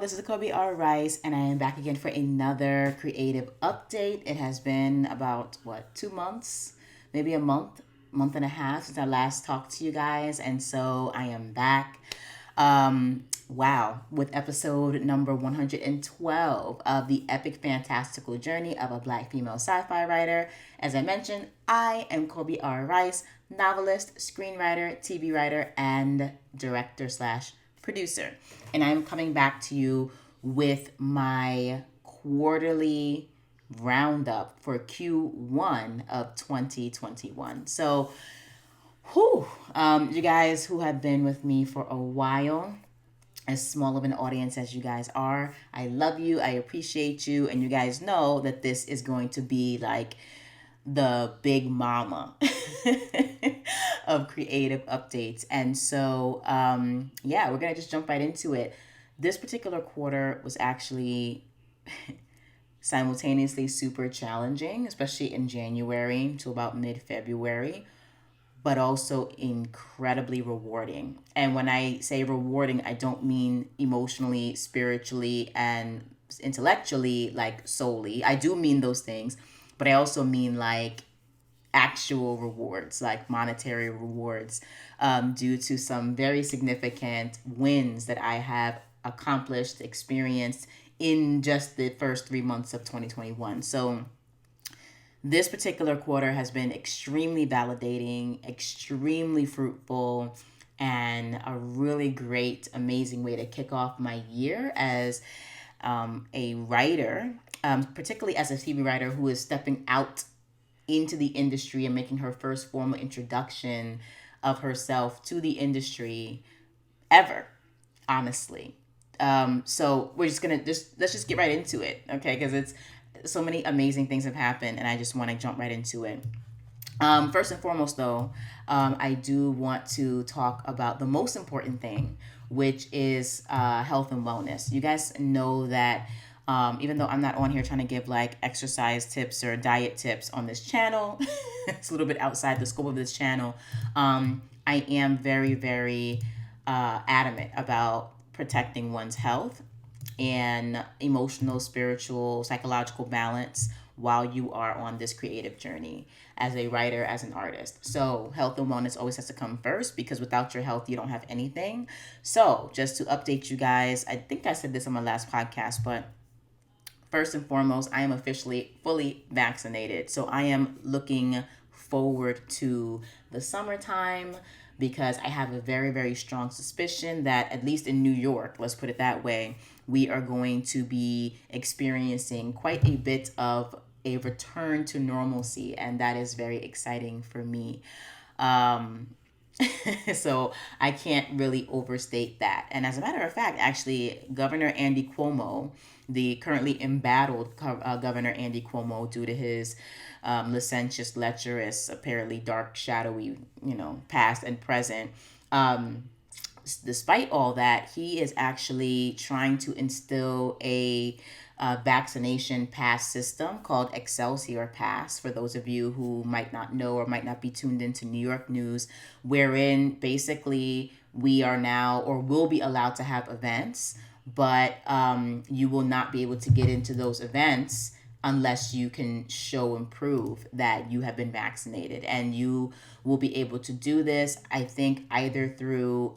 This is Kobe R. Rice, and I am back again for another creative update. It has been about, 2 months, maybe a month and a half since I last talked to you guys, and so I am back. Wow, with episode number 112 of the epic fantastical journey of a Black female sci fi writer. As I mentioned, I am Kobe R. Rice, novelist, screenwriter, TV writer, and director slash producer. And I'm coming back to you with my quarterly roundup for Q1 of 2021. So, you guys who have been with me for a while, as small of an audience as you guys are, I love you, I appreciate you, and you guys know that this is going to be like the big mama of creative updates. And so, yeah, we're going to just jump right into it. This particular quarter was actually simultaneously super challenging, especially in January to about mid-February, but also incredibly rewarding. And when I say rewarding, I don't mean emotionally, spiritually, and intellectually, like solely. I do mean those things, but I also mean like actual rewards, like monetary rewards, due to some very significant wins that I have accomplished, experienced in just the first 3 months of 2021. So, this particular quarter has been extremely validating, extremely fruitful, and a really great, amazing way to kick off my year as a writer, particularly as a TV writer who is stepping out into the industry and making her first formal introduction of herself to the industry ever, honestly. So we're just gonna let's just get right into it, okay? Because it's so many amazing things have happened, and I just want to jump right into it. First and foremost, though, I do want to talk about the most important thing, which is health and wellness. You guys know that even though I'm not on here trying to give like exercise tips or diet tips on this channel, it's a little bit outside the scope of this channel. I am very, very adamant about protecting one's health and emotional, spiritual, psychological balance while you are on this creative journey as a writer, as an artist. So, health and wellness always has to come first because without your health, you don't have anything. So, just to update you guys, I think I said this on my last podcast, but first and foremost, I am officially fully vaccinated. So, I am looking forward to the summertime because I have a very, very strong suspicion that, at least in New York, let's put it that way, we are going to be experiencing quite a bit of a return to normalcy, and that is very exciting for me. Um, so I can't really overstate that. And as a matter of fact, actually, Governor Andy Cuomo, the currently embattled Governor Andy Cuomo, due to his licentious, lecherous, apparently dark, shadowy, past and present. Despite all that, he is actually trying to instill a vaccination pass system called Excelsior Pass, for those of you who might not know or might not be tuned into New York news, wherein basically we are now or will be allowed to have events, but you will not be able to get into those events unless you can show and prove that you have been vaccinated. And you will be able to do this, I think, either through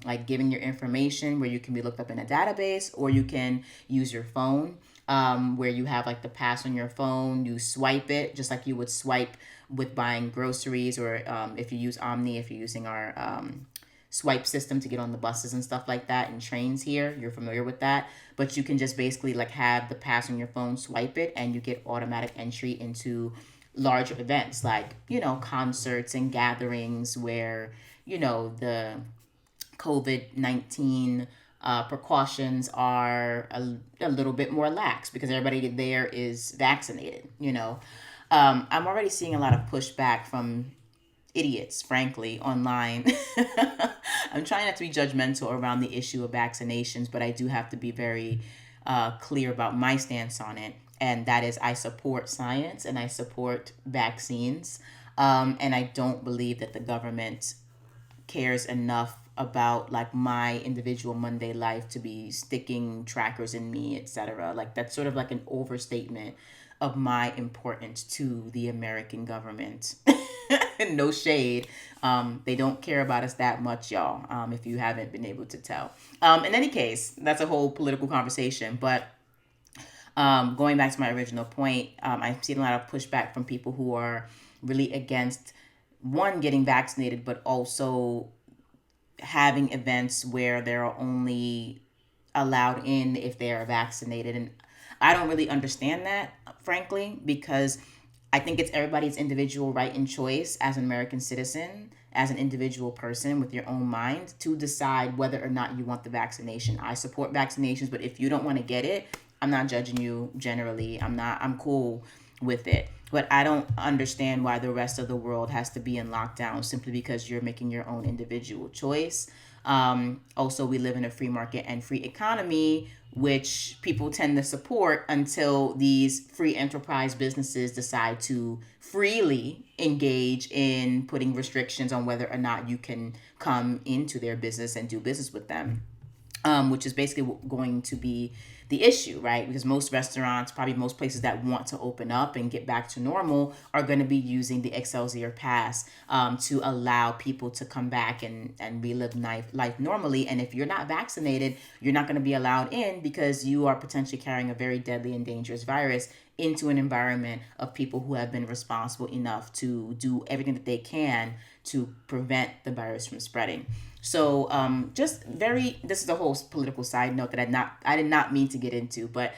like giving your information where you can be looked up in a database, or you can use your phone, where you have like the pass on your phone. You swipe it just like you would swipe with buying groceries, or if you use Omni, if you're using our swipe system to get on the buses and stuff like that, and trains here, you're familiar with that. But you can just basically like have the pass on your phone, swipe it, and you get automatic entry into larger events like concerts and gatherings where the COVID-19 precautions are a little bit more lax because everybody there is vaccinated. I'm already seeing a lot of pushback from idiots, frankly, online. I'm trying not to be judgmental around the issue of vaccinations, but I do have to be very clear about my stance on it. And that is, I support science and I support vaccines. And I don't believe that the government cares enough about like my individual Monday life to be sticking trackers in me, etc. Like that's sort of like an overstatement of my importance to the American government. No shade. They don't care about us that much, y'all, if you haven't been able to tell. In any case, that's a whole political conversation. But going back to my original point, I've seen a lot of pushback from people who are really against, one, getting vaccinated, but also having events where they're only allowed in if they are vaccinated. And I don't really understand that, frankly, because I think it's everybody's individual right and choice as an American citizen, as an individual person with your own mind, to decide whether or not you want the vaccination. I support vaccinations, but if you don't want to get it, I'm not judging you generally. I'm cool with it. But I don't understand why the rest of the world has to be in lockdown simply because you're making your own individual choice. Also, we live in a free market and free economy, which people tend to support until these free enterprise businesses decide to freely engage in putting restrictions on whether or not you can come into their business and do business with them. Which is basically going to be the issue, right? Because most restaurants, probably most places that want to open up and get back to normal, are going to be using the Excelsior Pass to allow people to come back and relive life normally. And if you're not vaccinated, you're not going to be allowed in because you are potentially carrying a very deadly and dangerous virus into an environment of people who have been responsible enough to do everything that they can to prevent the virus from spreading. So this is a whole political side note that I did not mean to get into, but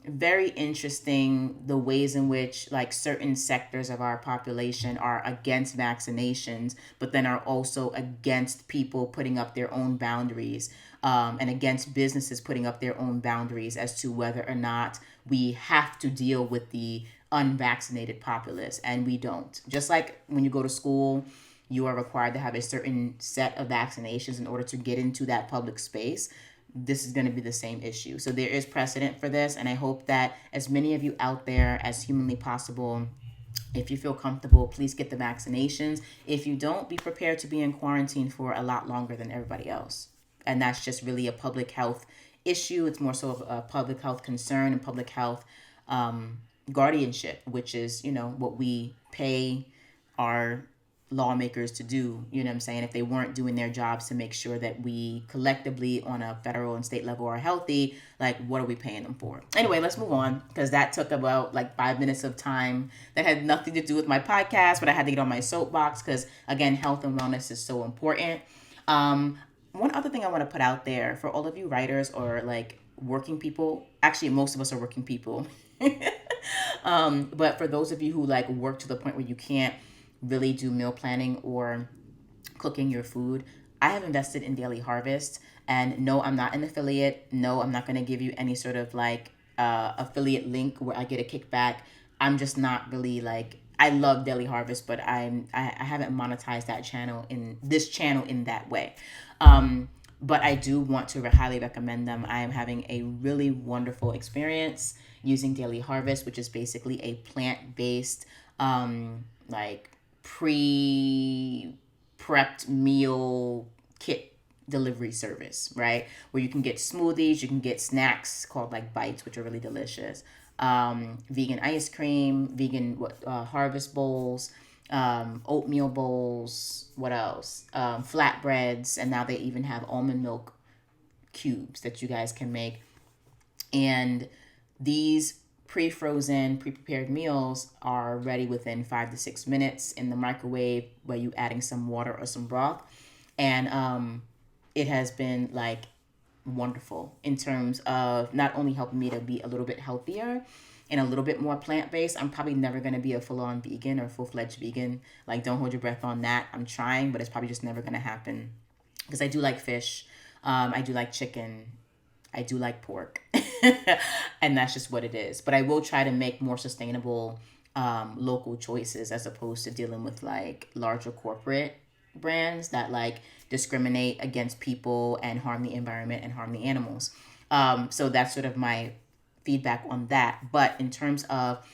very interesting the ways in which like certain sectors of our population are against vaccinations, but then are also against people putting up their own boundaries, and against businesses putting up their own boundaries as to whether or not we have to deal with the unvaccinated populace, and we don't. Just like when you go to school, you are required to have a certain set of vaccinations in order to get into that public space. This is going to be the same issue. So there is precedent for this, and I hope that as many of you out there as humanly possible, if you feel comfortable, please get the vaccinations. If you don't, be prepared to be in quarantine for a lot longer than everybody else. And that's just really a public health issue. It's more so of a public health concern and public health guardianship, which is, what we pay our lawmakers to do. You know what I'm saying? If they weren't doing their jobs to make sure that we collectively on a federal and state level are healthy, like what are we paying them for? Anyway, let's move on, because that took about like 5 minutes of time that had nothing to do with my podcast, but I had to get on my soapbox because, again, health and wellness is so important. One other thing I want to put out there for all of you writers or like working people, actually most of us are working people, but for those of you who like work to the point where you can't really do meal planning or cooking your food, I have invested in Daily Harvest. And no, I'm not an affiliate. No, I'm not going to give you any sort of like affiliate link where I get a kickback. I'm just not really like, I love Daily Harvest, but I haven't monetized that channel in that way. But I do want to highly recommend them. I am having a really wonderful experience using Daily Harvest, which is basically a plant-based like pre-prepped meal kit delivery service, right? Where you can get smoothies, you can get snacks called like bites, which are really delicious. Vegan ice cream, vegan harvest bowls, oatmeal bowls, what else? Flatbreads, and now they even have almond milk cubes that you guys can make. And these pre-frozen, pre-prepared meals are ready within 5 to 6 minutes in the microwave by you adding some water or some broth. And it has been like wonderful in terms of not only helping me to be a little bit healthier and a little bit more plant-based. I'm probably never going to be a full-on vegan or full-fledged vegan. Like, don't hold your breath on that. I'm trying, but it's probably just never going to happen because I do like fish. I do like chicken. I do like pork. And that's just what it is. But I will try to make more sustainable local choices as opposed to dealing with like larger corporate brands that like discriminate against people and harm the environment and harm the animals. So that's sort of my feedback on that. But in terms of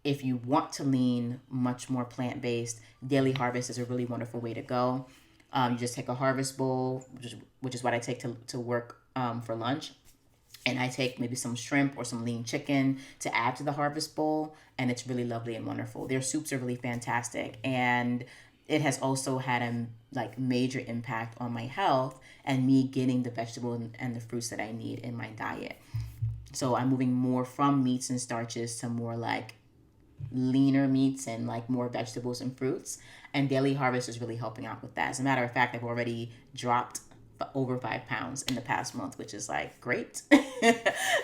if you want to lean much more plant-based, Daily Harvest is a really wonderful way to go. You just take a harvest bowl, which is what I take to work for lunch. And I take maybe some shrimp or some lean chicken to add to the harvest bowl, and it's really lovely and wonderful. Their soups are really fantastic, and it has also had a like major impact on my health and me getting the vegetables and the fruits that I need in my diet. So I'm moving more from meats and starches to more like leaner meats and like more vegetables and fruits. And Daily Harvest is really helping out with that. As a matter of fact, I've already dropped over 5 pounds in the past month, which is like great.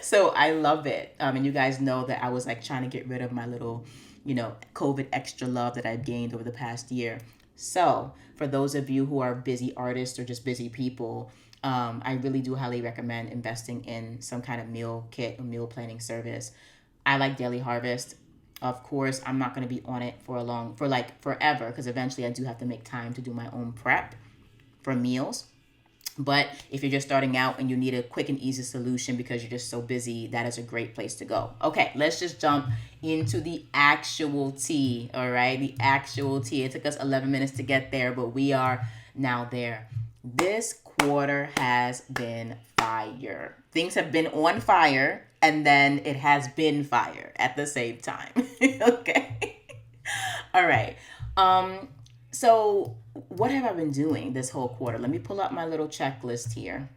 So I love it. And you guys know that I was like trying to get rid of my little, COVID extra love that I've gained over the past year. So for those of you who are busy artists or just busy people, I really do highly recommend investing in some kind of meal kit or meal planning service. I like Daily Harvest. Of course, I'm not going to be on it for like forever, because eventually I do have to make time to do my own prep for meals. But if you're just starting out and you need a quick and easy solution because you're just so busy, that is a great place to go. Okay, let's just jump into the actual tea, all right? The actual tea. It took us 11 minutes to get there, but we are now there. This quarter has been fire. Things have been on fire, and then it has been fire at the same time. Okay. All right. So what have I been doing this whole quarter? Let me pull up my little checklist here.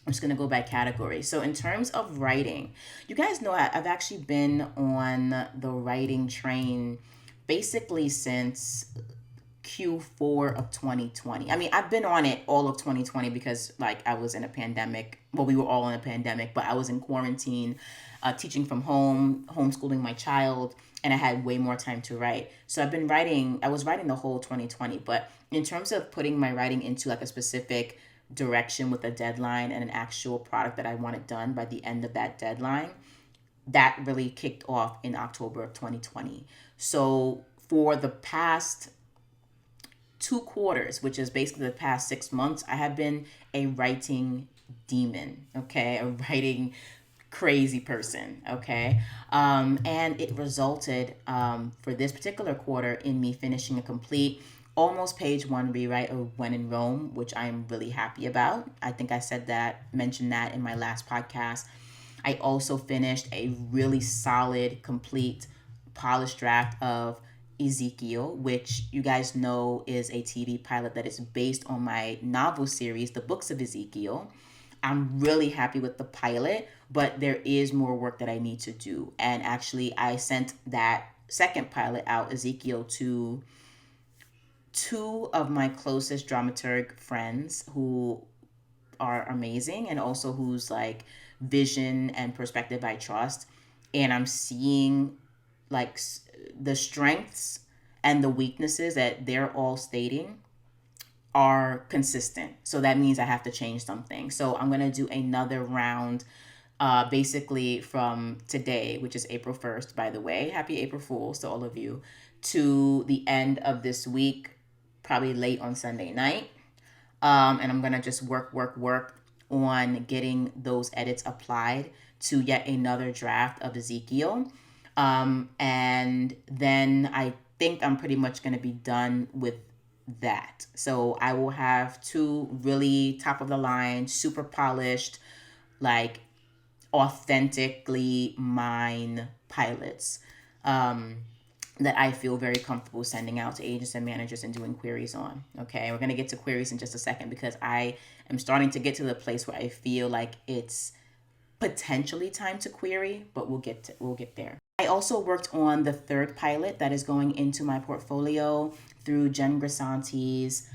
I'm just going to go by category. So in terms of writing, you guys know I've actually been on the writing train basically since Q4 of 2020. I mean, I've been on it all of 2020 because like I was in a pandemic. Well, we were all in a pandemic, but I was in quarantine, teaching from home, homeschooling my child, and I had way more time to write. So I was writing the whole 2020, but in terms of putting my writing into like a specific direction with a deadline and an actual product that I wanted done by the end of that deadline, that really kicked off in October of 2020. So for the past 2 quarters, which is basically the past 6 months, I have been a writing demon, okay? A writing crazy person, okay? And it resulted for this particular quarter in me finishing a complete almost page 1 rewrite of When in Rome, which I'm really happy about. I think I mentioned that in my last podcast. I also finished a really solid, complete, polished draft of Ezekiel, which you guys know is a TV pilot that is based on my novel series, The Books of Ezekiel. I'm really happy with the pilot, but there is more work that I need to do. And actually, I sent that second pilot out, Ezekiel, to 2 of my closest dramaturg friends who are amazing and also whose like vision and perspective I trust. And I'm seeing like the strengths and the weaknesses that they're all stating are consistent. So that means I have to change something. So I'm going to do another round basically from today, which is April 1st, by the way. Happy April Fools to all of you, to the end of this week, probably late on Sunday night. And I'm going to just work on getting those edits applied to yet another draft of Ezekiel. And then I think I'm pretty much going to be done with that. So I will have 2 really top of the line, super polished, like authentically mine pilots that I feel very comfortable sending out to agents and managers and doing queries on. Okay, we're going to get to queries in just a second because I am starting to get to the place where I feel like it's potentially time to query, but we'll get there. I also worked on the 3rd pilot that is going into my portfolio through Jen Grisanti's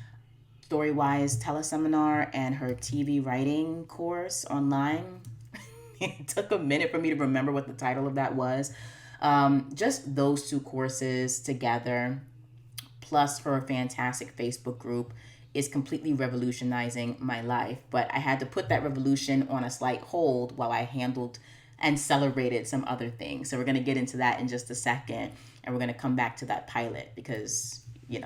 Storywise teleseminar and her TV writing course online. It took a minute for me to remember what the title of that was. Just those 2 courses together, plus her fantastic Facebook group, is completely revolutionizing my life. But I had to put that revolution on a slight hold while I handled and celebrated some other things. So we're going to get into that in just a second. And we're going to come back to that pilot because,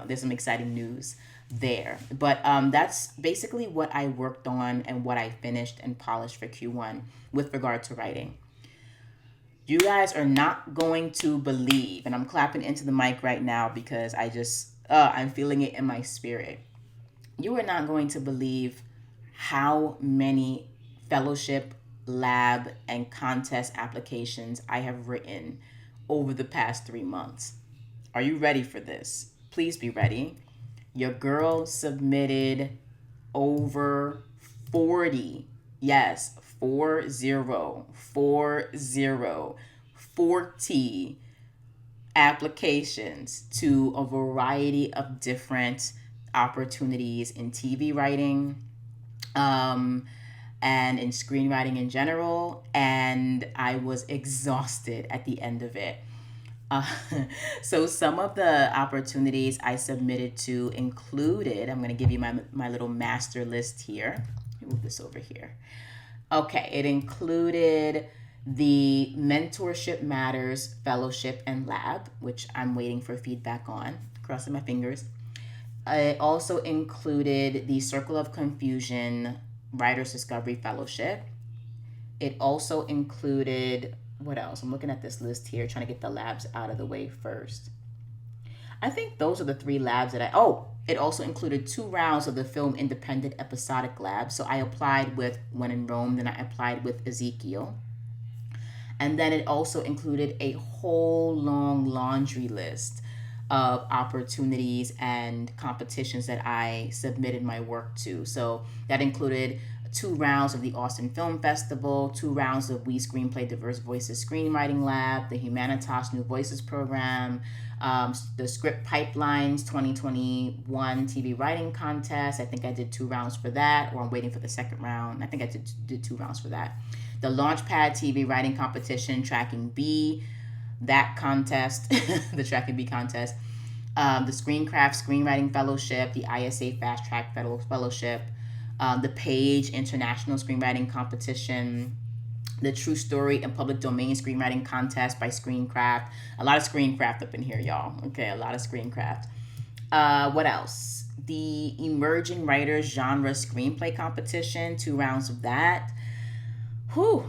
there's some exciting news there. But that's basically what I worked on and what I finished and polished for Q1 with regard to writing. You guys are not going to believe, and I'm clapping into the mic right now because I'm feeling it in my spirit. You are not going to believe how many fellowship, lab, and contest applications I have written over the past 3 months. Are you ready for this? Please be ready. Your girl submitted over 40, yes, 40 applications to a variety of different opportunities in TV writing, um, and in screenwriting in general. And I was exhausted at the end of it. Uh, so some of the opportunities I submitted to included, I'm going to give you my little master list here. Let me move this over here. Okay, it included the Mentorship Matters Fellowship and Lab, which I'm waiting for feedback on, crossing my fingers. It also included the Circle of Confusion Writers Discovery Fellowship. It also included, what else? I'm looking at this list here, trying to get the labs out of the way first. I think those are the 3 labs that it also included 2 rounds of the Film Independent Episodic Lab. So I applied with When in Rome, then I applied with Ezekiel. And then it also included a whole long laundry list of opportunities and competitions that I submitted my work to. So that included 2 rounds of the Austin Film Festival, 2 rounds of WeScreenplay Diverse Voices Screenwriting Lab, the Humanitas New Voices Program, the Script Pipelines 2021 TV Writing Contest. I think I did 2 rounds for that, or I'm waiting for the second round. I think I did 2 rounds for that. The Launchpad TV Writing Competition, Tracking B, that contest, the Tracking B contest, the Screencraft Screenwriting Fellowship, the ISA Fast Track Fellowship, the Page International Screenwriting Competition, the True Story and Public Domain Screenwriting Contest by Screencraft. A lot of Screencraft up in here, y'all. Okay, a lot of Screencraft. What else? The Emerging Writers Genre Screenplay Competition, 2 rounds of that.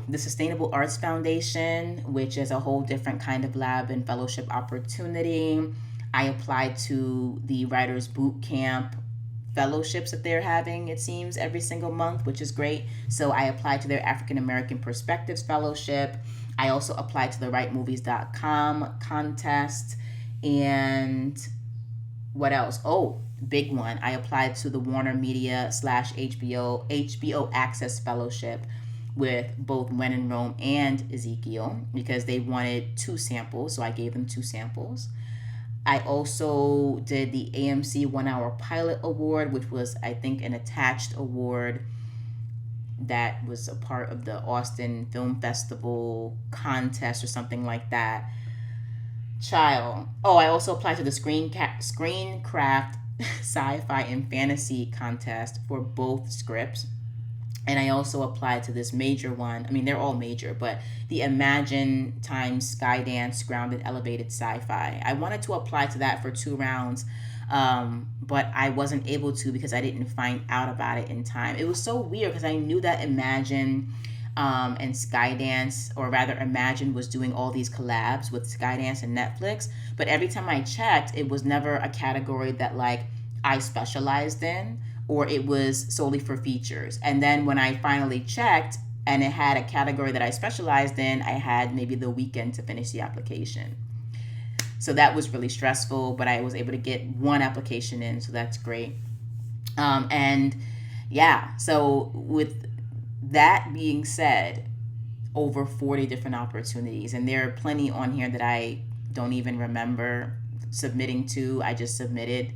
The Sustainable Arts Foundation, which is a whole different kind of lab and fellowship opportunity. I applied to the Writers Bootcamp fellowships that they're having, it seems, every single month, which is great. So I applied to their African American Perspectives Fellowship. I also applied to the WriteMovies.com contest. And what else? Big one. I applied to the Warner Media / HBO Access Fellowship with both When in Rome and Ezekiel because they wanted 2 samples. So I gave them 2 samples. I also did the AMC 1 Hour Pilot Award, which was, I think, an attached award that was a part of the Austin Film Festival contest or something like that. Child. I also applied to the Screencraft Sci-Fi and Fantasy contest for both scripts. And I also applied to this major one. I mean, they're all major, but the Imagine times Skydance Grounded Elevated Sci-Fi. I wanted to apply to that for 2 rounds, but I wasn't able to because I didn't find out about it in time. It was so weird because I knew that Imagine and Skydance, or rather Imagine, was doing all these collabs with Skydance and Netflix. But every time I checked, it was never a category that like I specialized in, or it was solely for features. And then when I finally checked and it had a category that I specialized in, I had maybe the weekend to finish the application. So that was really stressful, but I was able to get 1 application in, so that's great. And yeah, so with that being said, over 40 different opportunities, and there are plenty on here that I don't even remember submitting to. I just submitted.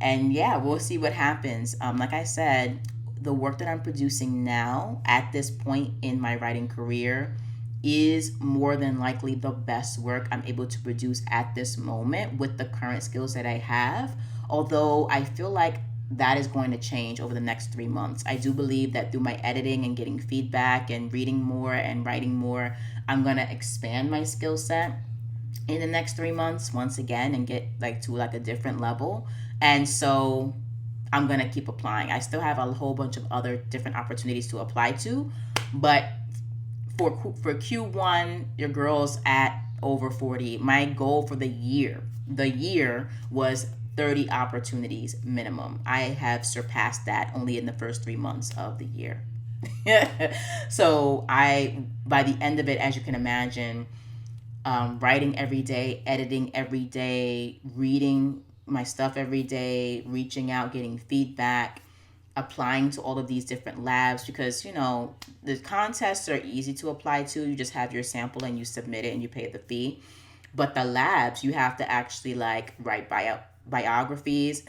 And yeah, we'll see what happens. Like I said, the work that I'm producing now at this point in my writing career is more than likely the best work I'm able to produce at this moment with the current skills that I have. Although I feel like that is going to change over the next 3 months. I do believe that through my editing and getting feedback and reading more and writing more, I'm going to expand my skill set in the next 3 months once again and get to a different level. And so I'm going to keep applying. I still have a whole bunch of other different opportunities to apply to. But for Q1, your girl's at over 40. My goal for the year was 30 opportunities minimum. I have surpassed that only in the first 3 months of the year. So by the end of it, as you can imagine, writing every day, editing every day, reading my stuff every day, reaching out, getting feedback, applying to all of these different labs, because the contests are easy to apply to. You just have your sample and you submit it and you pay the fee. But the labs, you have to actually like write biographies,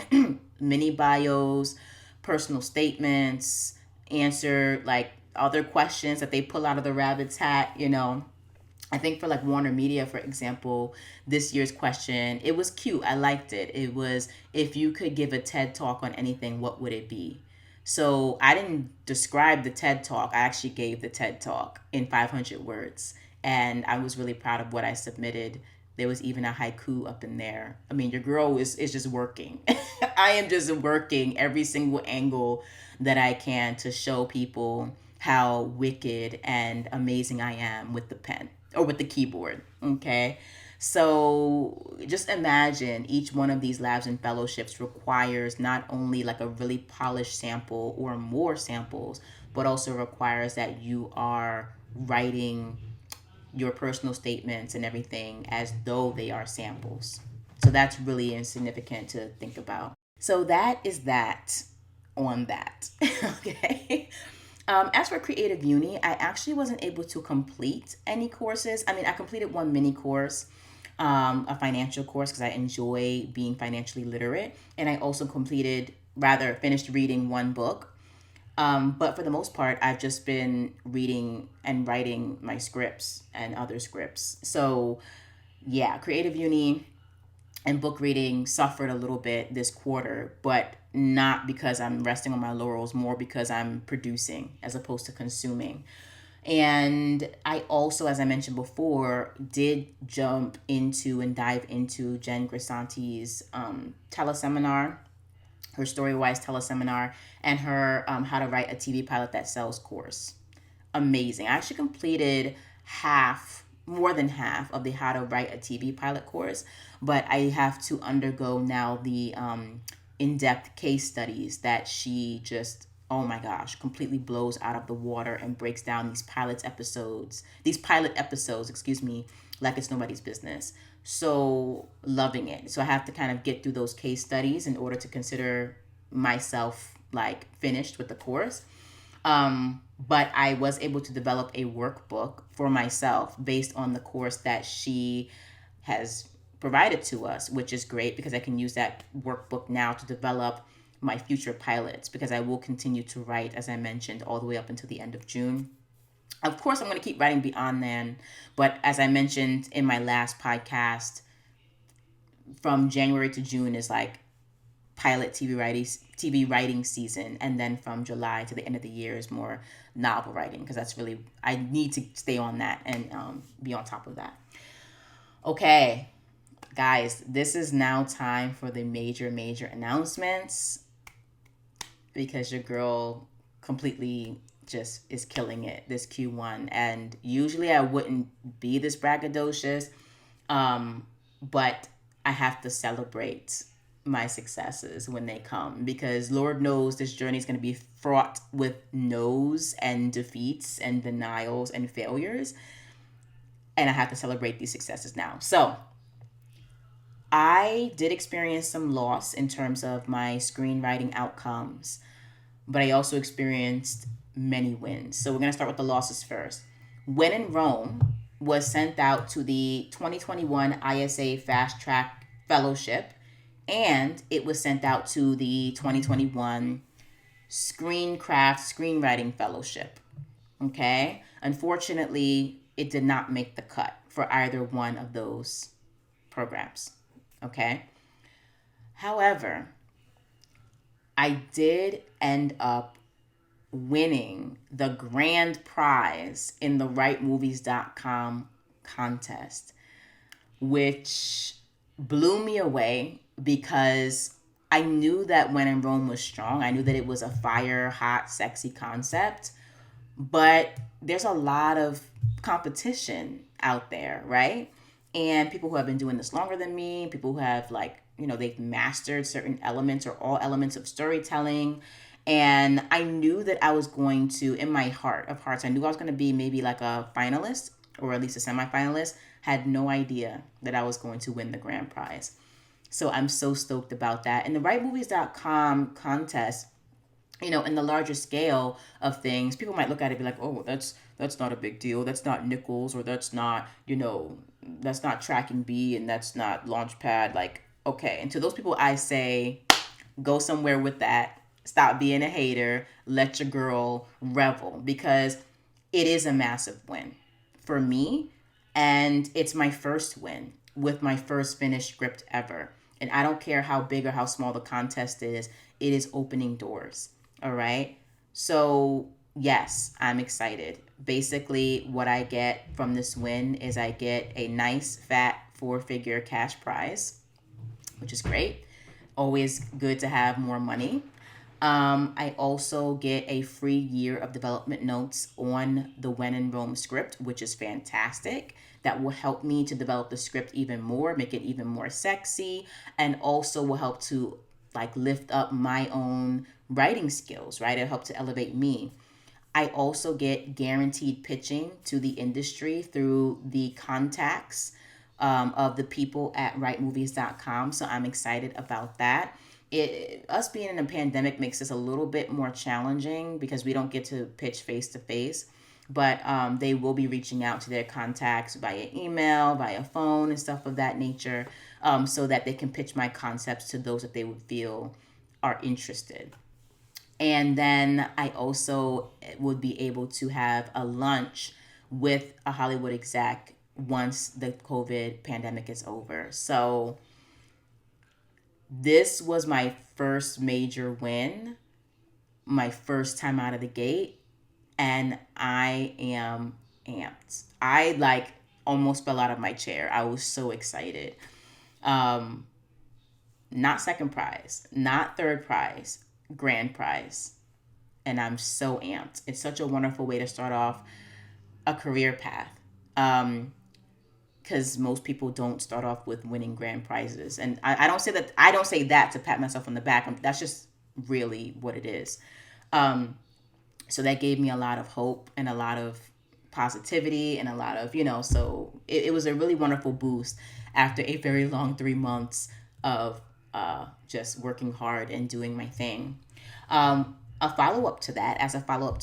mini bios, personal statements, answer like other questions that they pull out of the rabbit's hat. I think for like Warner Media, for example, this year's question, it was cute. I liked it. It was, if you could give a TED talk on anything, what would it be? So I didn't describe the TED talk. I actually gave the TED talk in 500 words. And I was really proud of what I submitted. There was even a haiku up in there. I mean, your girl is just working. I am just working every single angle that I can to show people how wicked and amazing I am with the pen or with the keyboard. Okay. So just imagine each one of these labs and fellowships requires not only like a really polished sample or more samples, but also requires that you are writing your personal statements and everything as though they are samples. So that's really insignificant to think about. So that is that on that. Okay. As for Creative Uni, I actually wasn't able to complete any courses. I mean, I completed one mini course, a financial course, because I enjoy being financially literate. And I also finished reading one book. But for the most part, I've just been reading and writing my scripts and other scripts. So yeah, Creative Uni and book reading suffered a little bit this quarter, but not because I'm resting on my laurels, more because I'm producing as opposed to consuming. And I also, as I mentioned before, did jump into and dive into Jen Grisanti's teleseminar, her Storywise teleseminar, and her How to Write a TV Pilot That Sells course. Amazing. I actually completed more than half of the How to Write a TV Pilot course, but I have to undergo now the in-depth case studies that she just, oh my gosh, completely blows out of the water and breaks down these pilot episodes, like it's nobody's business. So loving it. So I have to kind of get through those case studies in order to consider myself like finished with the course. But I was able to develop a workbook for myself based on the course that she has provided to us, which is great because I can use that workbook now to develop my future pilots, because I will continue to write, as I mentioned, all the way up until the end of June. Of course, I'm going to keep writing beyond then. But as I mentioned in my last podcast, from January to June is like pilot TV writing season. And then from July to the end of the year is more novel writing, because that's really, I need to stay on that and be on top of that. Okay, guys, this is now time for the major announcements, because your girl completely just is killing it this Q1. And usually I wouldn't be this braggadocious, but I have to celebrate my successes when they come, because Lord knows this journey is going to be fraught with no's and defeats and denials and failures. And I have to celebrate these successes now. So I did experience some loss in terms of my screenwriting outcomes, but I also experienced many wins. So we're going to start with the losses first. When in Rome was sent out to the 2021 ISA Fast Track Fellowship, and it was sent out to the 2021 Screenwriting Fellowship. Okay? Unfortunately, it did not make the cut for either one of those programs. Okay? However, I did end up winning the grand prize in the WriteMovies.com contest, which blew me away, because I knew that When in Rome was strong. I knew that it was a fire, hot, sexy concept, but there's a lot of competition out there, right? And people who have been doing this longer than me, people who have they've mastered certain elements or all elements of storytelling. And I knew that I was going to, in my heart of hearts, I knew I was going to be maybe like a finalist or at least a semifinalist. Had no idea that I was going to win the grand prize. So I'm so stoked about that. And the WriteMovies.com contest, in the larger scale of things, people might look at it and be like, oh, that's not a big deal. That's not Nichols, or that's not, that's not Tracking B, and that's not Launchpad. Like, okay. And to those people, I say, go somewhere with that. Stop being a hater. Let your girl revel, because it is a massive win for me. And it's my first win with my first finished script ever. And I don't care how big or how small the contest is, it is opening doors. All right. So, yes, I'm excited. Basically, what I get from this win is I get a nice, fat 4-figure cash prize, which is great. Always good to have more money. I also get a free year of development notes on the When in Rome script, which is fantastic. That will help me to develop the script even more, make it even more sexy, and also will help to lift up my own writing skills, right? It'll help to elevate me. I also get guaranteed pitching to the industry through the contacts of the people at writemovies.com. So I'm excited about that. Us being in a pandemic makes this a little bit more challenging because we don't get to pitch face to face. But they will be reaching out to their contacts via email, via phone, and stuff of that nature, so that they can pitch my concepts to those that they would feel are interested. And then I also would be able to have a lunch with a Hollywood exec once the COVID pandemic is over. So this was my first major win, my first time out of the gate, and I am amped. I almost fell out of my chair. I was so excited. Not second prize, not third prize, grand prize. And I'm so amped. It's such a wonderful way to start off a career path. Because most people don't start off with winning grand prizes. And I don't say that to pat myself on the back. That's just really what it is. So that gave me a lot of hope and a lot of positivity and a lot of, so it was a really wonderful boost after a very long 3 months of just working hard and doing my thing. As a follow-up to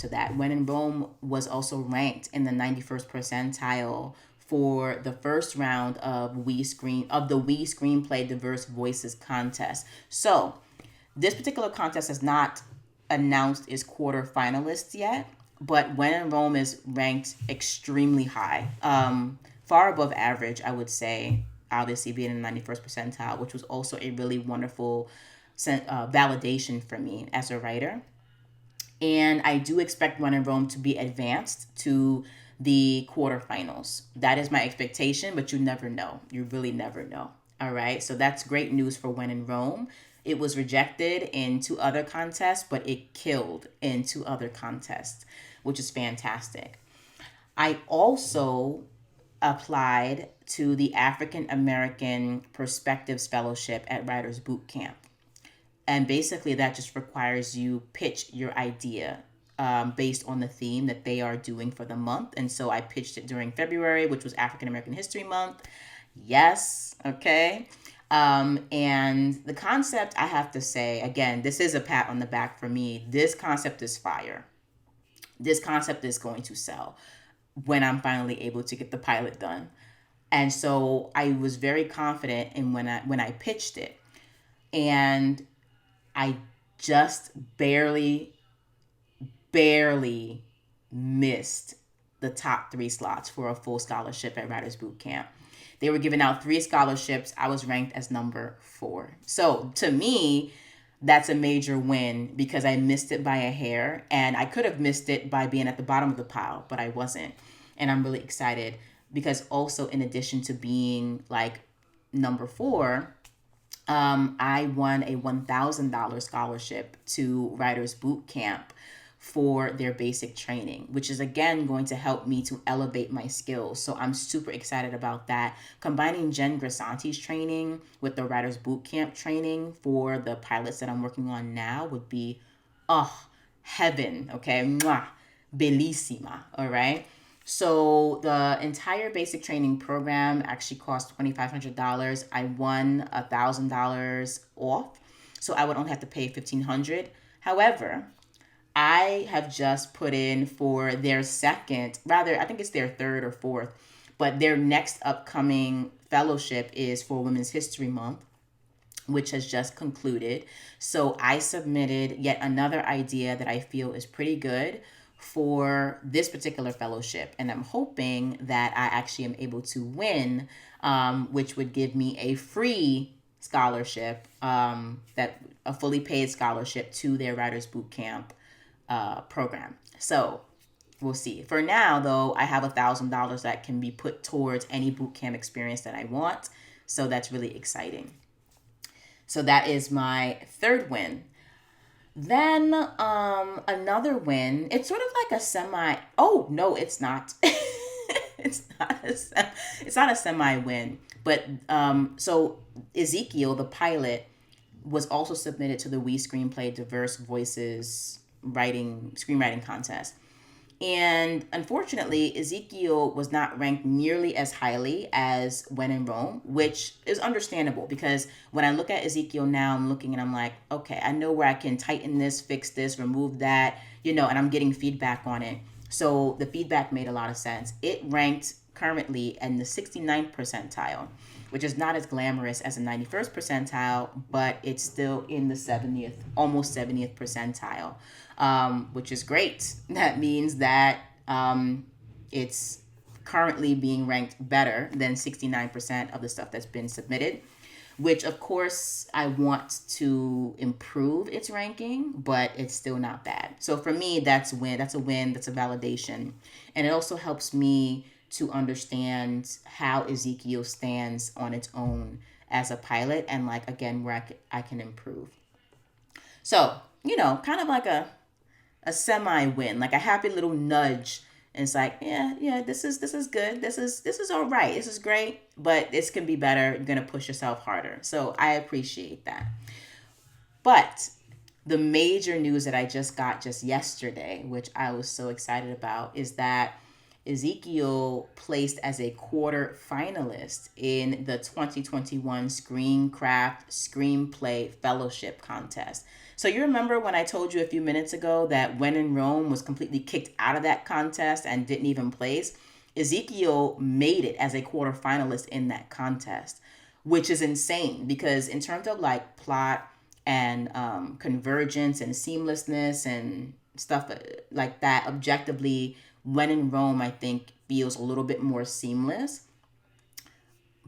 that, When in Rome was also ranked in the 91st percentile for the first round of the WeScreenplay Diverse Voices Contest. So this particular contest has not announced its quarterfinalists yet, but When in Rome is ranked extremely high, far above average, I would say, obviously being in the 91st percentile, which was also a really wonderful validation for me as a writer. And I do expect When in Rome to be advanced to the quarterfinals. That is my expectation, but you never know. You really never know. All right. So that's great news for When in Rome. It was rejected in 2 other contests, but it killed in 2 other contests, which is fantastic. I also applied to the African American Perspectives Fellowship at Writers Bootcamp. And basically that just requires you pitch your idea based on the theme that they are doing for the month. And so I pitched it during February, which was African American History Month. Yes. Okay. And the concept, I have to say, again, this is a pat on the back for me. This concept is fire. This concept is going to sell when I'm finally able to get the pilot done. And so I was very confident in when I pitched it. And I just barely missed the top 3 slots for a full scholarship at Writers Bootcamp. They were giving out 3 scholarships. I was ranked as number 4. So to me, that's a major win because I missed it by a hair, and I could have missed it by being at the bottom of the pile, but I wasn't. And I'm really excited because also in addition to being number 4, I won a $1,000 scholarship to Writers Bootcamp for their basic training, which is again going to help me to elevate my skills. So I'm super excited about that. Combining Jen Grisanti's training with the Writers Bootcamp training for the pilots that I'm working on now would be, oh, heaven. Okay. Mwah. Bellissima. All right. So the entire basic training program actually cost $2,500. I won $1,000 off, so I would only have to pay $1,500. However, I have just put in for their second, rather, I think it's their third or fourth, but their next upcoming fellowship is for Women's History Month, which has just concluded. So I submitted yet another idea that I feel is pretty good for this particular fellowship. And I'm hoping that I actually am able to win, which would give me a free scholarship, that a fully paid scholarship to their Writers Bootcamp program. So we'll see. For now, though, I have $1,000 that can be put towards any bootcamp experience that I want. So that's really exciting. So that is my third win. Then another win, it's sort of like a semi, oh, no, it's not. It's not a semi win. But so Ezekiel, the pilot, was also submitted to the WeScreenplay Diverse Voices Screenwriting Contest. And unfortunately, Ezekiel was not ranked nearly as highly as When in Rome, which is understandable because when I look at Ezekiel now, I'm looking and I'm like, okay, I know where I can tighten this, fix this, remove that, and I'm getting feedback on it. So the feedback made a lot of sense. It ranked currently in the 69th percentile, which is not as glamorous as the 91st percentile, but it's still in the 70th, almost 70th percentile. Which is great. That means that it's currently being ranked better than 69% of the stuff that's been submitted, which of course I want to improve its ranking, but it's still not bad. So for me, that's a win, that's a validation. And it also helps me to understand how Ezekiel stands on its own as a pilot and like, again, where I can improve. So, kind of like a semi-win, like a happy little nudge. And it's like, yeah, this is good. This is all right. This is great, but this can be better. You're going to push yourself harder. So I appreciate that. But the major news that I just got just yesterday, which I was so excited about, is that Ezekiel placed as a quarter finalist in the 2021 Screencraft Screenplay Fellowship Contest. So you remember when I told you a few minutes ago that When in Rome was completely kicked out of that contest and didn't even place? Ezekiel made it as a quarter finalist in that contest, which is insane because in terms of like plot and convergence and seamlessness and stuff like that, objectively, When in Rome, I think, feels a little bit more seamless.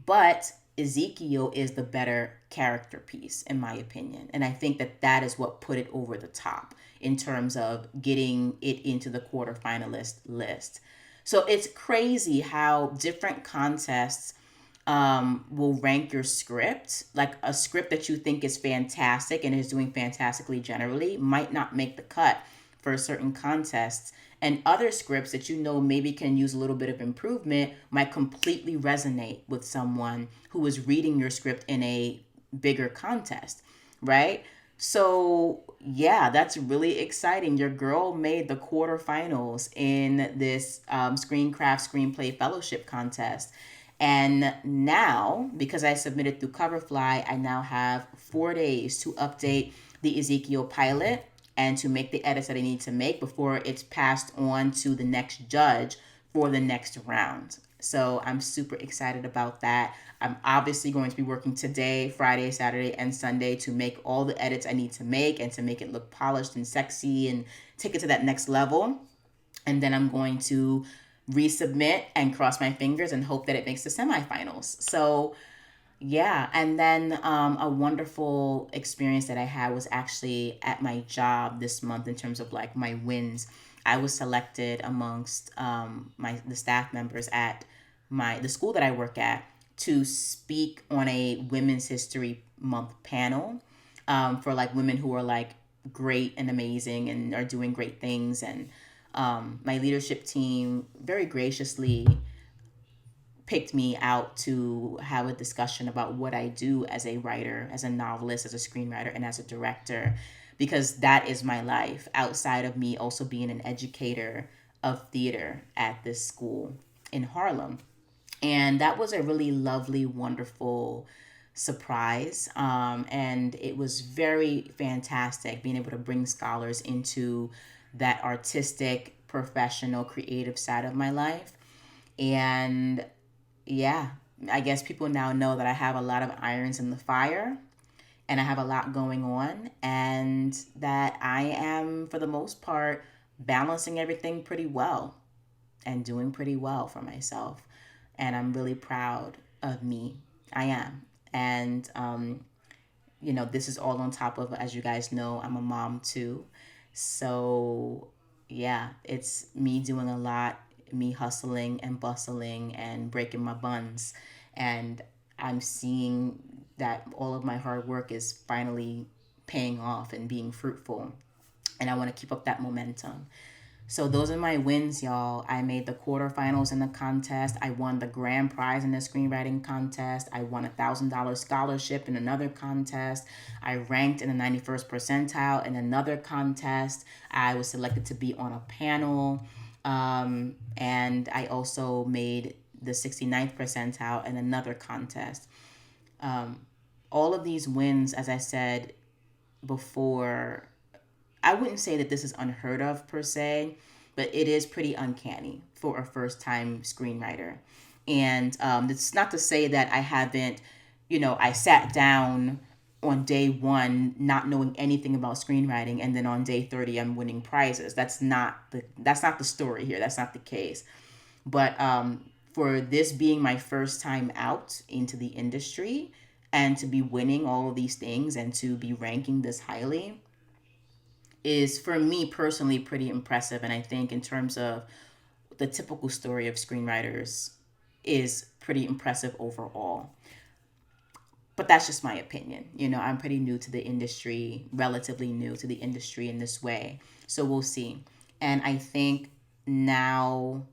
But Ezekiel is the better character piece, in my opinion. And I think that is what put it over the top in terms of getting it into the quarterfinalist list. So it's crazy how different contests will rank your script. Like a script that you think is fantastic and is doing fantastically generally might not make the cut for certain contests. And other scripts that maybe can use a little bit of improvement might completely resonate with someone who is reading your script in a bigger contest, right? So yeah, that's really exciting. Your girl made the quarterfinals in this Screencraft Screenplay Fellowship Contest. And now, because I submitted through Coverfly, I now have 4 days to update the Ezekiel pilot and to make the edits that I need to make before it's passed on to the next judge for the next round. So I'm super excited about that. I'm obviously going to be working today, Friday, Saturday, and Sunday to make all the edits I need to make and to make it look polished and sexy and take it to that next level. And then I'm going to resubmit and cross my fingers and hope that it makes the semifinals. So yeah, and then a wonderful experience that I had was actually at my job this month in terms of like my wins. I was selected amongst the staff members at the school that I work at to speak on a Women's History Month panel for like women who are like great and amazing and are doing great things. And my leadership team very graciously picked me out to have a discussion about what I do as a writer, as a novelist, as a screenwriter, and as a director, because that is my life outside of me also being an educator of theater at this school in Harlem. And that was a really lovely, wonderful surprise. And it was very fantastic being able to bring scholars into that artistic, professional, creative side of my life. And yeah, I guess people now know that I have a lot of irons in the fire and I have a lot going on, and that I am, for the most part, balancing everything pretty well and doing pretty well for myself. And I'm really proud of me. I am. And, this is all on top of, as you guys know, I'm a mom too. So, yeah, it's me doing a lot, me hustling and bustling and breaking my buns. And I'm seeing that all of my hard work is finally paying off and being fruitful. And I want to keep up that momentum. So those are my wins, y'all. I made the quarterfinals in the contest. I won the grand prize in the screenwriting contest. I won $1,000 scholarship in another contest. I ranked in the 91st percentile in another contest. I was selected to be on a panel. And I also made the 69th percentile in another contest. All of these wins, as I said before, I wouldn't say that this is unheard of per se, but it is pretty uncanny for a first time screenwriter. And it's not to say that I haven't, I sat down on day one not knowing anything about screenwriting, and then on day 30 I'm winning prizes. That's not the story here. That's not the case. But for this being my first time out into the industry and to be winning all of these things and to be ranking this highly is, for me personally, pretty impressive. And I think in terms of the typical story of screenwriters, is pretty impressive overall. But that's just my opinion. I'm pretty new to the industry, relatively new to the industry in this way. So we'll see. And I think now,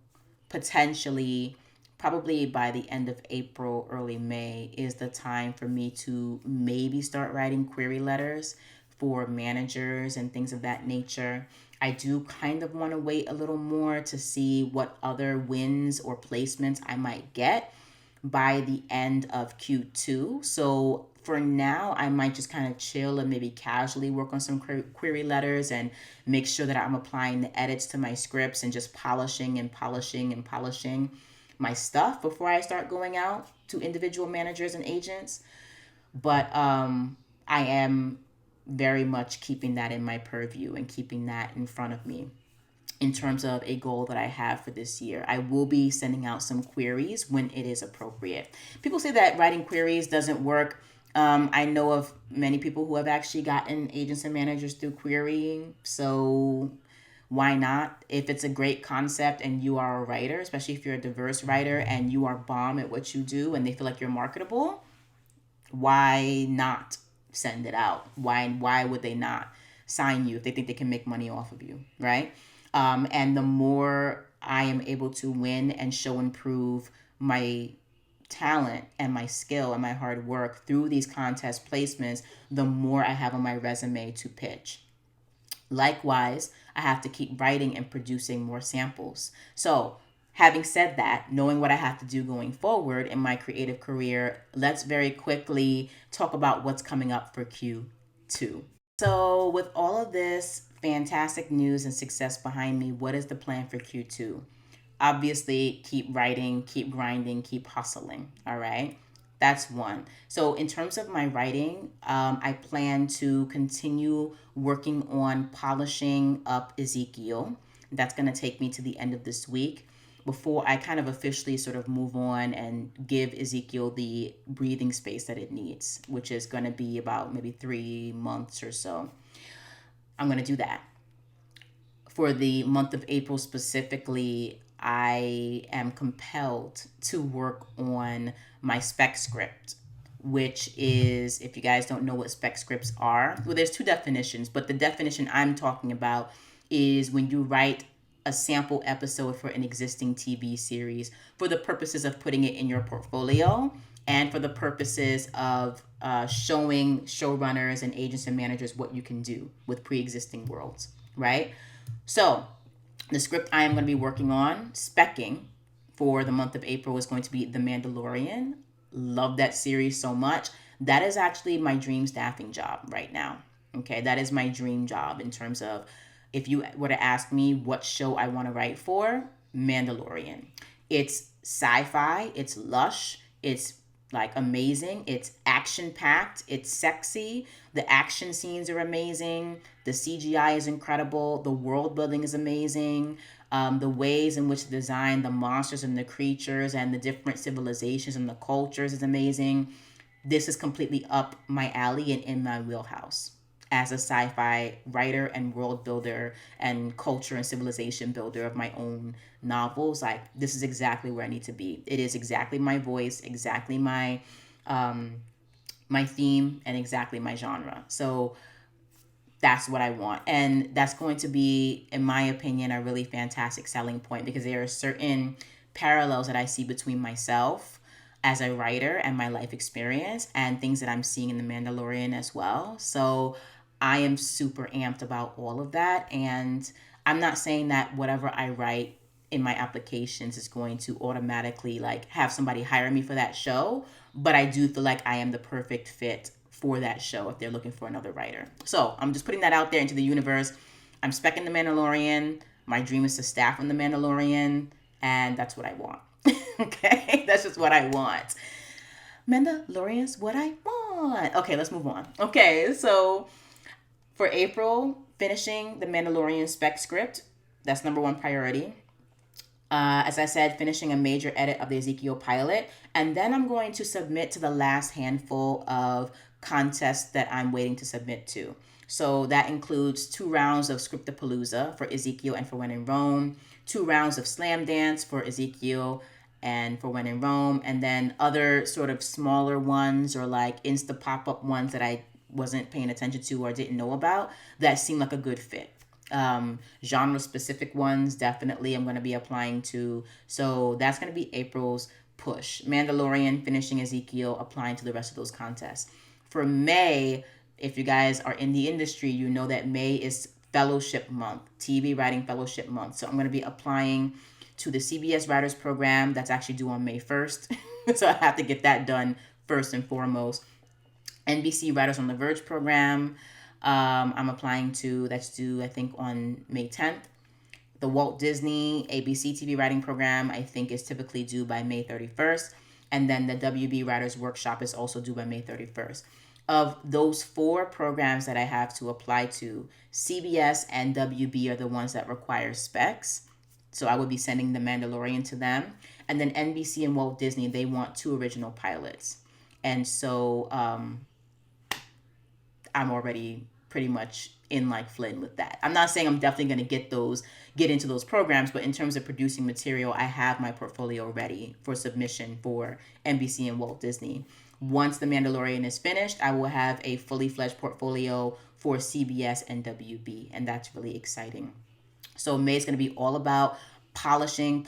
potentially, probably by the end of April, early May, is the time for me to maybe start writing query letters for managers and things of that nature. I do kind of want to wait a little more to see what other wins or placements I might get by the end of Q2. So for now, I might just kind of chill and maybe casually work on some query letters and make sure that I'm applying the edits to my scripts and just polishing and polishing and polishing my stuff before I start going out to individual managers and agents. But I am very much keeping that in my purview and keeping that in front of me in terms of a goal that I have for this year. I will be sending out some queries when it is appropriate. People say that writing queries doesn't work. I know of many people who have actually gotten agents and managers through querying. So why not? If it's a great concept and you are a writer, especially if you're a diverse writer and you are bomb at what you do and they feel like you're marketable, why not send it out? Why would they not sign you if they think they can make money off of you, right? And the more I am able to win and show and prove my talent and my skill and my hard work through these contest placements, the more I have on my resume to pitch. Likewise, I have to keep writing and producing more samples. So, having said that, knowing what I have to do going forward in my creative career, let's very quickly talk about what's coming up for Q2. So, with all of this fantastic news and success behind me, what is the plan for Q2? Obviously, keep writing, keep grinding, keep hustling. All right. That's one. So, in terms of my writing, I plan to continue working on polishing up Ezekiel. That's going to take me to the end of this week before I kind of officially sort of move on and give Ezekiel the breathing space that it needs, which is going to be about maybe 3 months or so. I'm going to do that. For the month of April specifically, I am compelled to work on my spec script which is, if you guys don't know what spec scripts are, well, there's two definitions, but the definition I'm talking about is when you write a sample episode for an existing TV series for the purposes of putting it in your portfolio and for the purposes of showing showrunners and agents and managers what you can do with pre-existing worlds, right? So the script I am going to be working on, speccing for the month of April, is going to be The Mandalorian. Love that series so much. That is actually my dream staffing job right now. Okay, that is my dream job in terms of, if you were to ask me what show I want to write for, Mandalorian. It's sci-fi, it's lush, it's like amazing, it's action-packed, it's sexy, the action scenes are amazing, the CGI is incredible, the world building is amazing, the ways in which they design the monsters and the creatures and the different civilizations and the cultures is amazing. This is completely up my alley and in my wheelhouse as a sci-fi writer and world builder and culture and civilization builder of my own novels. Like, this is exactly where I need to be. It is exactly my voice, exactly my my theme, and exactly my genre. So that's what I want. And that's going to be, in my opinion, a really fantastic selling point, because there are certain parallels that I see between myself as a writer and my life experience and things that I'm seeing in The Mandalorian as well. So I am super amped about all of that. And I'm not saying that whatever I write in my applications is going to automatically like have somebody hire me for that show, but I do feel like I am the perfect fit for that show if they're looking for another writer. So I'm just putting that out there into the universe. I'm speccing The Mandalorian. My dream is to staff on The Mandalorian, and that's what I want. Okay, that's just what I want. Mandalorian's what I want. Okay, let's move on. Okay, so for April, finishing the Mandalorian spec script. That's number one priority. As I said, finishing a major edit of the Ezekiel pilot. And then I'm going to submit to the last handful of contests that I'm waiting to submit to. So that includes 2 rounds of Scriptapalooza for Ezekiel and For When in Rome, 2 rounds of Slam Dance for Ezekiel and For When in Rome, and then other sort of smaller ones or like Insta pop-up ones that I wasn't paying attention to or didn't know about that seemed like a good fit. Genre specific ones definitely I'm going to be applying to. So that's going to be April's push. Mandalorian, finishing Ezekiel, applying to the rest of those contests. For May, if you guys are in the industry, you know that May is fellowship month, TV writing fellowship month. So I'm going to be applying to the CBS Writers Program. That's actually due on May 1st. So I have to get that done first and foremost. NBC Writers on the Verge program, I'm applying to, that's due, I think, on May 10th. The Walt Disney ABC TV writing program, I think, is typically due by May 31st. And then the WB Writers Workshop is also due by May 31st. Of those 4 programs that I have to apply to, CBS and WB are the ones that require specs. So I would be sending The Mandalorian to them. And then NBC and Walt Disney, they want 2 original pilots. And so I'm already pretty much in like Flynn with that. I'm not saying I'm definitely going to get into those programs, but in terms of producing material, I have my portfolio ready for submission for NBC and Walt Disney. Once The Mandalorian is finished, I will have a fully fledged portfolio for CBS and WB, and that's really exciting. So May is going to be all about polishing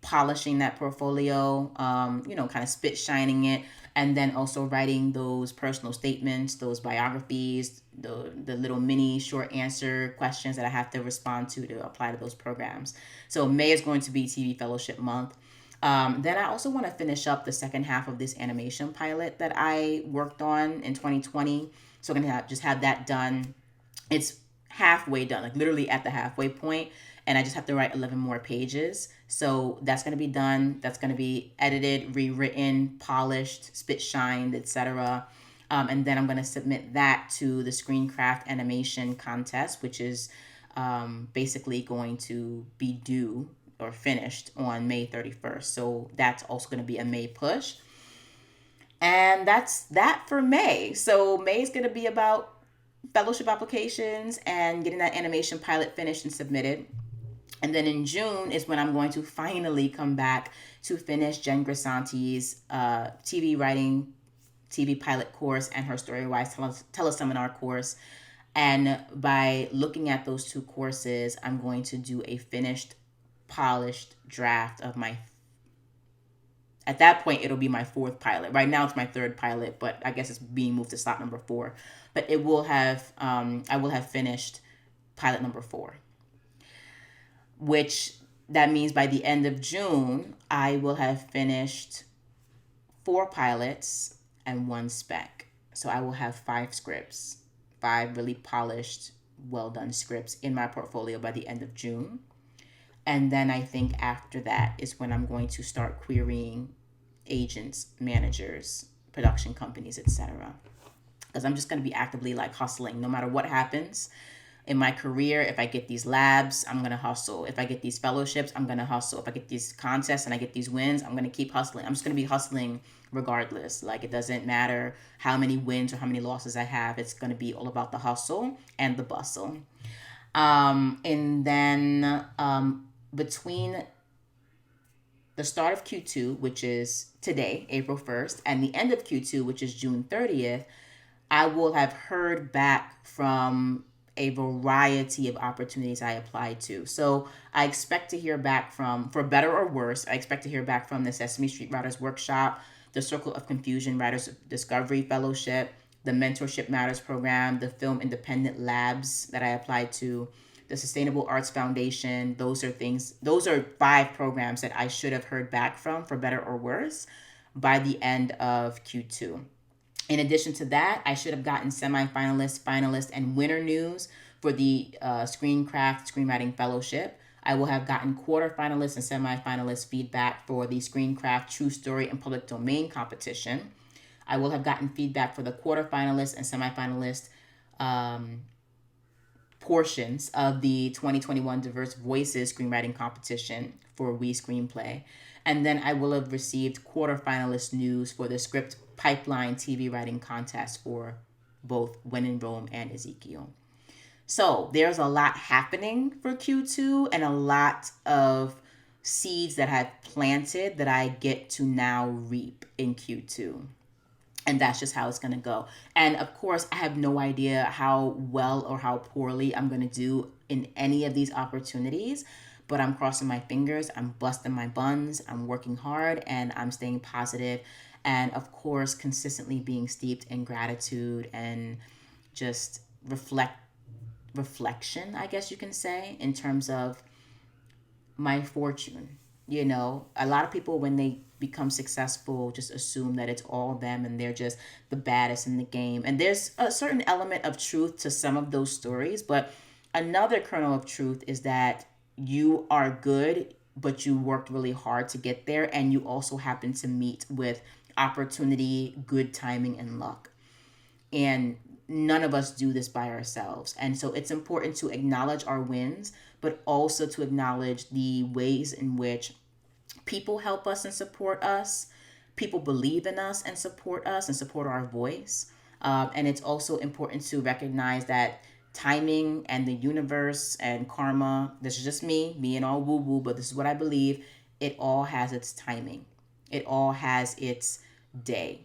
that portfolio, kind of spit shining it, and then also writing those personal statements, those biographies, the little mini short answer questions that I have to respond to apply to those programs. So May is going to be TV Fellowship Month. Then I also want to finish up the second half of this animation pilot that I worked on in 2020. So I'm going to just have that done. It's halfway done, like literally at the halfway point, and I just have to write 11 more pages. So that's going to be done. That's going to be edited, rewritten, polished, spit shined, etc. And then I'm going to submit that to the Screencraft Animation Contest, which is basically going to be due or finished on May 31st. So that's also going to be a May push. And that's that for May. So May is going to be about fellowship applications and getting that animation pilot finished and submitted. And then in June is when I'm going to finally come back to finish Jen Grisanti's TV writing TV pilot course and her Storywise teleseminar course. And by looking at those two courses, I'm going to do a finished, polished draft of my, at that point, it'll be my fourth pilot. Right now, it's my third pilot, but I guess it's being moved to slot number 4. But it will have, I will have finished pilot number 4, which that means by the end of June, I will have finished 4 pilots and 1 spec. So I will have 5 scripts, 5 really polished, well done scripts in my portfolio by the end of June. And then I think after that is when I'm going to start querying agents, managers, production companies, etc. Because I'm just going to be actively like hustling no matter what happens in my career. If I get these labs, I'm going to hustle. If I get these fellowships, I'm going to hustle. If I get these contests and I get these wins, I'm going to keep hustling. I'm just going to be hustling regardless. Like, it doesn't matter how many wins or how many losses I have. It's going to be all about the hustle and the bustle. And then between the start of Q2, which is today, April 1st, and the end of Q2, which is June 30th, I will have heard back from a variety of opportunities I applied to. So I expect to hear back from, for better or worse, I expect to hear back from the Sesame Street Writers Workshop, the Circle of Confusion Writers Discovery Fellowship, the Mentorship Matters Program, the Film Independent Labs that I applied to, the Sustainable Arts Foundation. Those are 5 programs that I should have heard back from, for better or worse, by the end of Q2. In addition to that, I should have gotten semifinalist, finalist, and winner news for the Screencraft Screenwriting Fellowship. I will have gotten quarterfinalist and semifinalist feedback for the Screencraft True Story and Public Domain competition. I will have gotten feedback for the quarterfinalist and semifinalist portions of the 2021 Diverse Voices Screenwriting Competition for WeScreenplay. And then I will have received quarterfinalist news for the Script Pipeline TV Writing Contest for both When in Rome and Ezekiel. So there's a lot happening for Q2 and a lot of seeds that I've planted that I get to now reap in Q2. And that's just how it's going to go. And of course, I have no idea how well or how poorly I'm going to do in any of these opportunities, but I'm crossing my fingers, I'm busting my buns, I'm working hard, and I'm staying positive. And of course, consistently being steeped in gratitude and just reflection, I guess you can say, in terms of my fortune. You know, a lot of people, when they become successful, just assume that it's all them and they're just the baddest in the game. And there's a certain element of truth to some of those stories, but another kernel of truth is that you are good, but you worked really hard to get there, and you also happen to meet with opportunity, good timing, and luck. And none of us do this by ourselves. And so it's important to acknowledge our wins, but also to acknowledge the ways in which people help us and support us. People believe in us and support our voice. And it's also important to recognize that timing and the universe and karma, this is just me and all woo-woo, but this is what I believe. It all has its timing. It all has its day.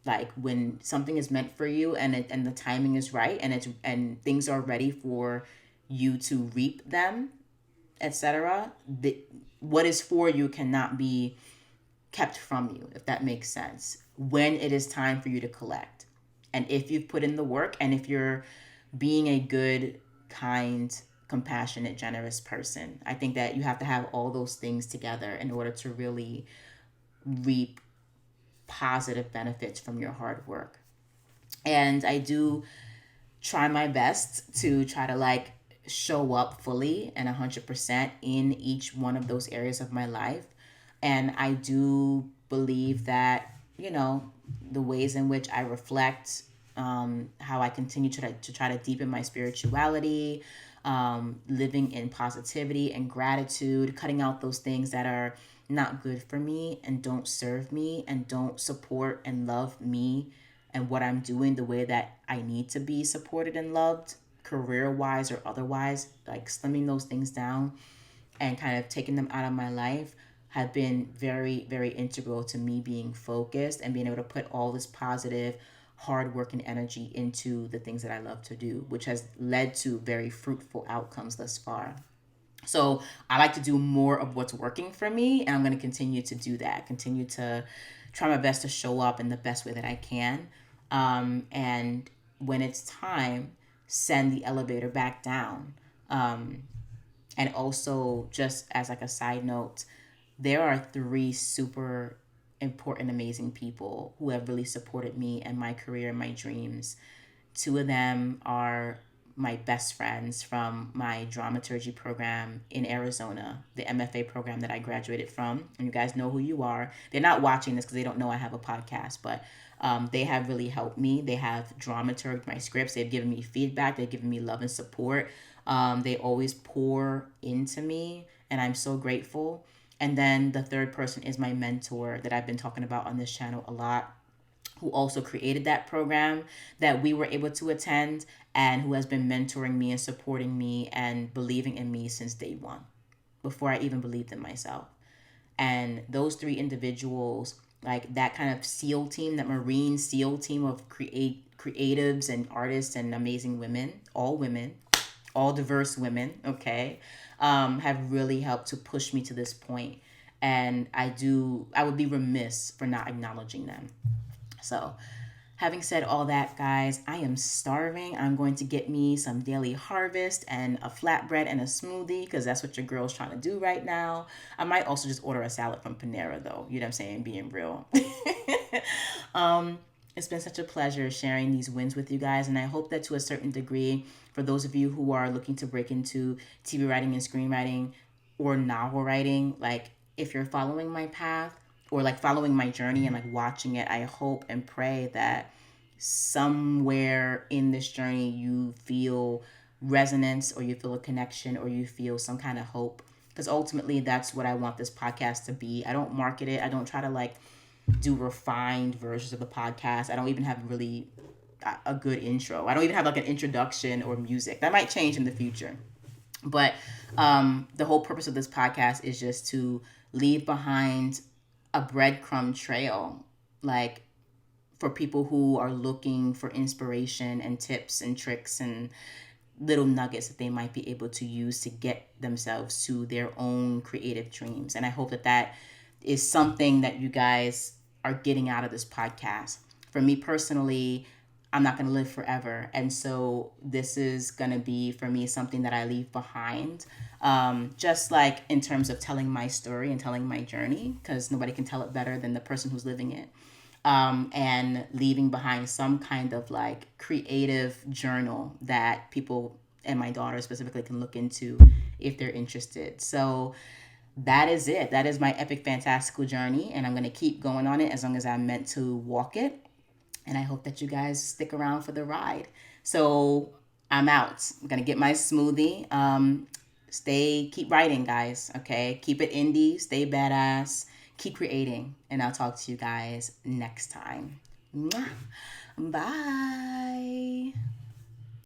Like, when something is meant for you and the timing is right, and things are ready for you to reap them, etc., what is for you cannot be kept from you, if that makes sense, when it is time for you to collect. And if you've put in the work, and if you're being a good, kind, compassionate, generous person, I think that you have to have all those things together in order to really reap positive benefits from your hard work. And I do try my best to try to like show up fully and 100% in each one of those areas of my life. And I do believe that, you know, the ways in which I reflect, how I continue to try to deepen my spirituality, living in positivity and gratitude, cutting out those things that are not good for me and don't serve me and don't support and love me and what I'm doing the way that I need to be supported and loved, career-wise or otherwise, like slimming those things down and kind of taking them out of my life, have been very, very integral to me being focused and being able to put all this positive hard work and energy into the things that I love to do, which has led to very fruitful outcomes thus far. So I like to do more of what's working for me, and I'm going to continue to do that, continue to try my best to show up in the best way that I can. And when it's time, send the elevator back down. And also, just as like a side note, there are three super important, amazing people who have really supported me and my career and my dreams. Two of them are my best friends from my dramaturgy program in Arizona, the MFA program that I graduated from. And you guys know who you are. They're not watching this because they don't know I have a podcast, but they have really helped me. They have dramaturged my scripts. They've given me feedback. They've given me love and support. They always pour into me, and I'm so grateful. And then the third person is my mentor that I've been talking about on this channel a lot, who also created that program that we were able to attend, and who has been mentoring me and supporting me and believing in me since day one, before I even believed in myself. And those three individuals, like that kind of SEAL team, that Marine SEAL team of creatives and artists and amazing women, all diverse women, okay, have really helped to push me to this point. And I would be remiss for not acknowledging them. So, having said all that, guys, I am starving. I'm going to get me some daily harvest and a flatbread and a smoothie, because that's what your girl's trying to do right now. I might also just order a salad from Panera, though. You know what I'm saying? Being real. It's been such a pleasure sharing these wins with you guys, and I hope that to a certain degree, for those of you who are looking to break into TV writing and screenwriting or novel writing, like if you're following my path, or like following my journey and like watching it, I hope and pray that somewhere in this journey you feel resonance, or you feel a connection, or you feel some kind of hope. Because ultimately, that's what I want this podcast to be. I don't market it. I don't try to like do refined versions of the podcast. I don't even have really a good intro. I don't even have like an introduction or music. That might change in the future. But the whole purpose of this podcast is just to leave behind a breadcrumb trail, like for people who are looking for inspiration and tips and tricks and little nuggets that they might be able to use to get themselves to their own creative dreams. And I hope that that is something that you guys are getting out of this podcast. For me personally, I'm not going to live forever. And so this is going to be, for me, something that I leave behind. Just like in terms of telling my story and telling my journey, because nobody can tell it better than the person who's living it. And leaving behind some kind of like creative journal that people, and my daughter specifically, can look into if they're interested. So that is it. That is my epic, fantastical journey. And I'm going to keep going on it as long as I'm meant to walk it. And I hope that you guys stick around for the ride. So I'm out. I'm going to get my smoothie. Keep writing, guys. Okay. Keep it indie. Stay badass. Keep creating. And I'll talk to you guys next time. Mwah. Bye.